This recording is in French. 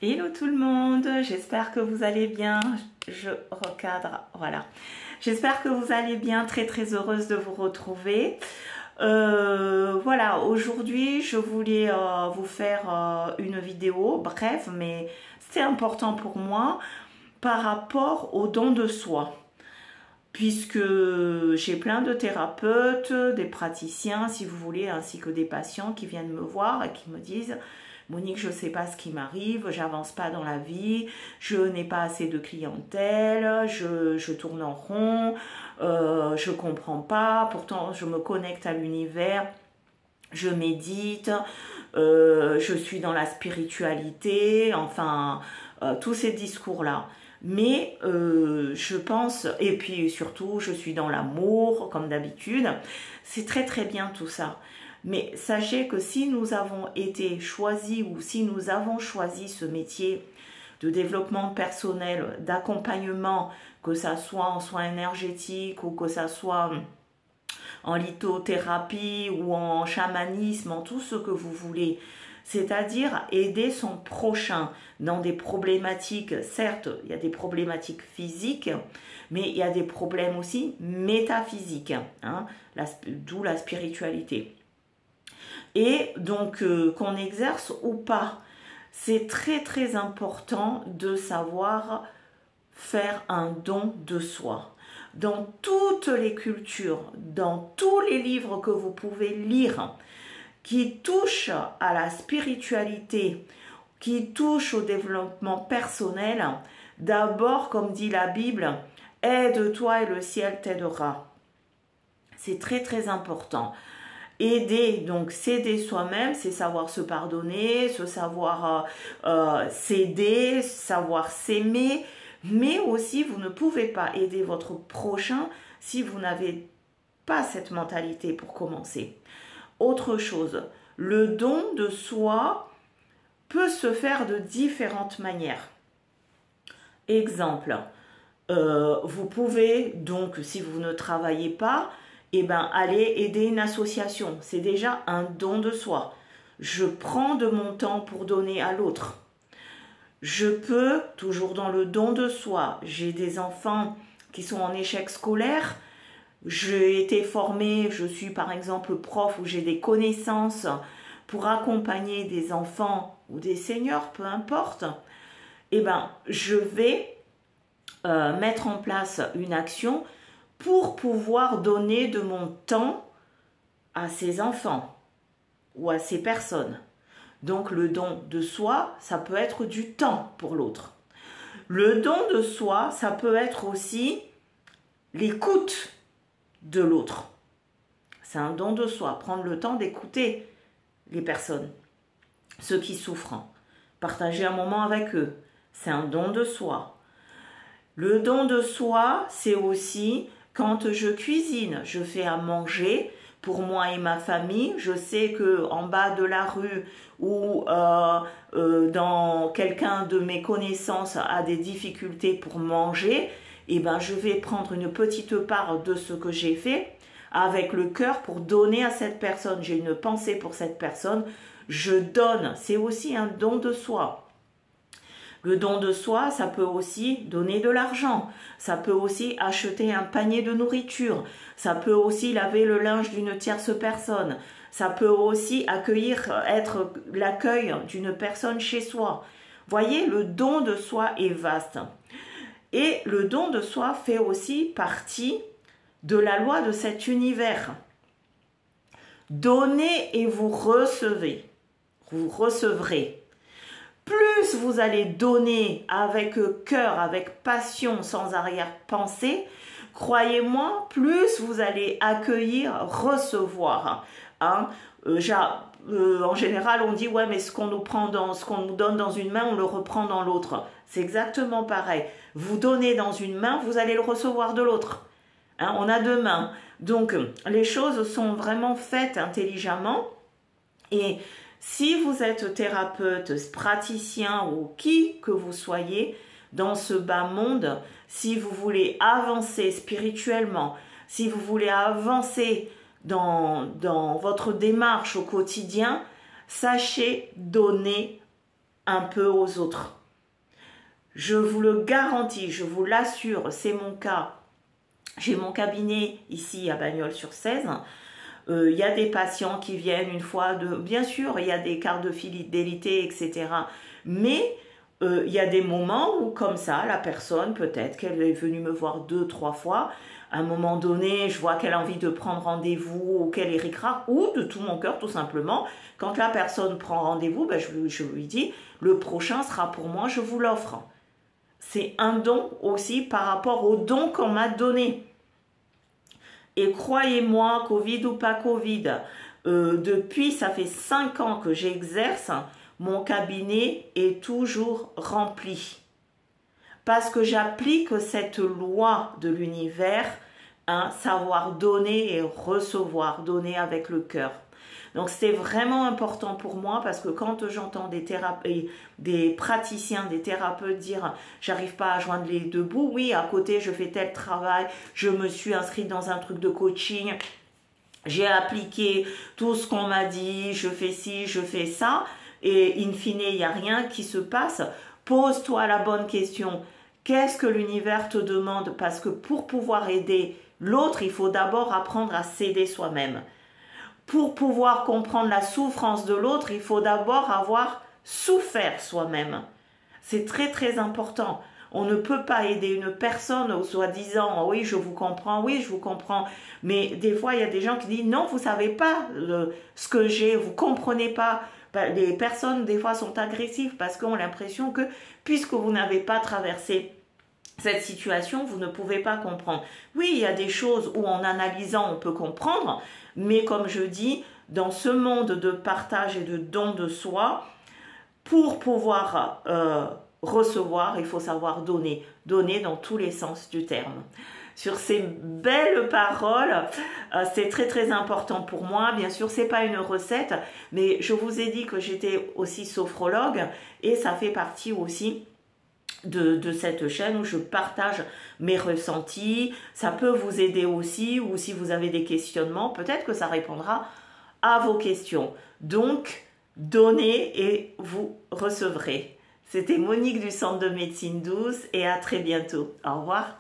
Hello tout le monde, j'espère que vous allez bien. Je recadre, voilà. J'espère que vous allez bien, très heureuse de vous retrouver. Voilà, aujourd'hui je voulais vous faire une vidéo, bref, mais c'est important pour moi par rapport au don de soi. Puisque j'ai plein de thérapeutes, des praticiens, si vous voulez, ainsi que des patients qui viennent me voir et qui me disent « Monique, je ne sais pas ce qui m'arrive, j'avance pas dans la vie, je n'ai pas assez de clientèle, je tourne en rond, je comprends pas, pourtant je me connecte à l'univers, je médite, je suis dans la spiritualité, enfin, tous ces discours-là. » Mais je pense, et puis surtout, je suis dans l'amour, comme d'habitude. C'est très bien tout ça. Mais sachez que si nous avons été choisis ou si nous avons choisi ce métier de développement personnel, d'accompagnement, que ça soit en soins énergétiques ou que ça soit en lithothérapie ou en chamanisme, en tout ce que vous voulez, c'est-à-dire aider son prochain dans des problématiques, certes, il y a des problématiques physiques, mais il y a des problèmes aussi métaphysiques, hein, d'où la spiritualité. Et donc, qu'on exerce ou pas, c'est très important de savoir faire un don de soi. Dans toutes les cultures, dans tous les livres que vous pouvez lire, qui touchent à la spiritualité, qui touchent au développement personnel, d'abord, comme dit la Bible, aide-toi et le ciel t'aidera. C'est très important. Aider, donc s'aider soi-même, c'est savoir se pardonner, se savoir s'aider, savoir s'aimer, mais aussi vous ne pouvez pas aider votre prochain si vous n'avez pas cette mentalité pour commencer. Autre chose, le don de soi peut se faire de différentes manières. Exemple, vous pouvez donc, si vous ne travaillez pas, aller aider une association. C'est déjà un don de soi. Je prends de mon temps pour donner à l'autre. Je peux, toujours dans le don de soi, j'ai des enfants qui sont en échec scolaire. J'ai été formée, je suis par exemple prof où j'ai des connaissances pour accompagner des enfants ou des seniors, peu importe. Je vais mettre en place une action pour pouvoir donner de mon temps à ces enfants ou à ces personnes. Donc le don de soi, ça peut être du temps pour l'autre. Le don de soi, ça peut être aussi l'écoute de l'autre. C'est un don de soi, prendre le temps d'écouter les personnes, ceux qui souffrent, partager un moment avec eux, c'est un don de soi. Le don de soi, c'est aussi quand je cuisine, je fais à manger pour moi et ma famille, je sais que en bas de la rue ou dans quelqu'un de mes connaissances a des difficultés pour manger, je vais prendre une petite part de ce que j'ai fait avec le cœur pour donner à cette personne. J'ai une pensée pour cette personne, je donne. C'est aussi un don de soi. Le don de soi, ça peut aussi donner de l'argent. Ça peut aussi acheter un panier de nourriture. Ça peut aussi laver le linge d'une tierce personne. Ça peut aussi être l'accueil d'une personne chez soi. Voyez, le don de soi est vaste. Et le don de soi fait aussi partie de la loi de cet univers. Donnez et vous recevez. Vous recevrez. Plus vous allez donner avec cœur, avec passion, sans arrière-pensée, croyez-moi, plus vous allez accueillir, recevoir. Hein? En général, on dit, ouais, mais ce qu'on nous donne dans une main, on le reprend dans l'autre. C'est exactement pareil. Vous donnez dans une main, vous allez le recevoir de l'autre. Hein? On a deux mains. Donc, les choses sont vraiment faites intelligemment. Et si vous êtes thérapeute, praticien ou qui que vous soyez dans ce bas monde, si vous voulez avancer spirituellement, si vous voulez avancer dans votre démarche au quotidien, sachez donner un peu aux autres. Je vous le garantis, je vous l'assure, c'est mon cas. J'ai mon cabinet ici à Bagnols-sur-Cèze. Il y a des patients qui viennent une fois, bien sûr, il y a des cartes de fidélité, etc. Mais il y a des moments où, comme ça, la personne, peut-être qu'elle est venue me voir 2, 3 fois, à un moment donné, je vois qu'elle a envie de prendre rendez-vous ou qu'elle est ricrac, ou de tout mon cœur, tout simplement. Quand la personne prend rendez-vous, ben, je lui dis, le prochain sera pour moi, je vous l'offre. C'est un don aussi par rapport au don qu'on m'a donné. Et croyez-moi, Covid ou pas Covid, depuis, ça fait 5 ans que j'exerce, mon cabinet est toujours rempli. Parce que j'applique cette loi de l'univers, savoir donner et recevoir, donner avec le cœur. Donc c'est vraiment important pour moi parce que quand j'entends des praticiens, des thérapeutes dire j'arrive pas à joindre les deux bouts, oui à côté je fais tel travail, je me suis inscrite dans un truc de coaching, j'ai appliqué tout ce qu'on m'a dit, je fais ci, je fais ça et in fine il n'y a rien qui se passe. Pose-toi la bonne question, qu'est-ce que l'univers te demande? Parce que pour pouvoir aider l'autre, il faut d'abord apprendre à s'aider soi-même. Pour pouvoir comprendre la souffrance de l'autre, il faut d'abord avoir souffert soi-même. C'est très très important. On ne peut pas aider une personne en soi-disant « oui, je vous comprends, oui, je vous comprends ». Mais des fois, il y a des gens qui disent « non, vous ne savez pas ce que j'ai, vous ne comprenez pas ». Les personnes, des fois, sont agressives parce qu'ont l'impression que puisque vous n'avez pas traversé cette situation, vous ne pouvez pas comprendre. Oui, il y a des choses où en analysant, on peut comprendre, mais comme je dis, dans ce monde de partage et de don de soi, pour pouvoir recevoir, il faut savoir donner. Donner dans tous les sens du terme. Sur ces belles paroles, c'est très très important pour moi. Bien sûr, c'est pas une recette, mais je vous ai dit que j'étais aussi sophrologue et ça fait partie aussi de cette chaîne où je partage mes ressentis. Ça peut vous aider aussi, ou si vous avez des questionnements, peut-être que ça répondra à vos questions. Donc, donnez et vous recevrez. C'était Monique du Centre de Médecine Douce et à très bientôt. Au revoir.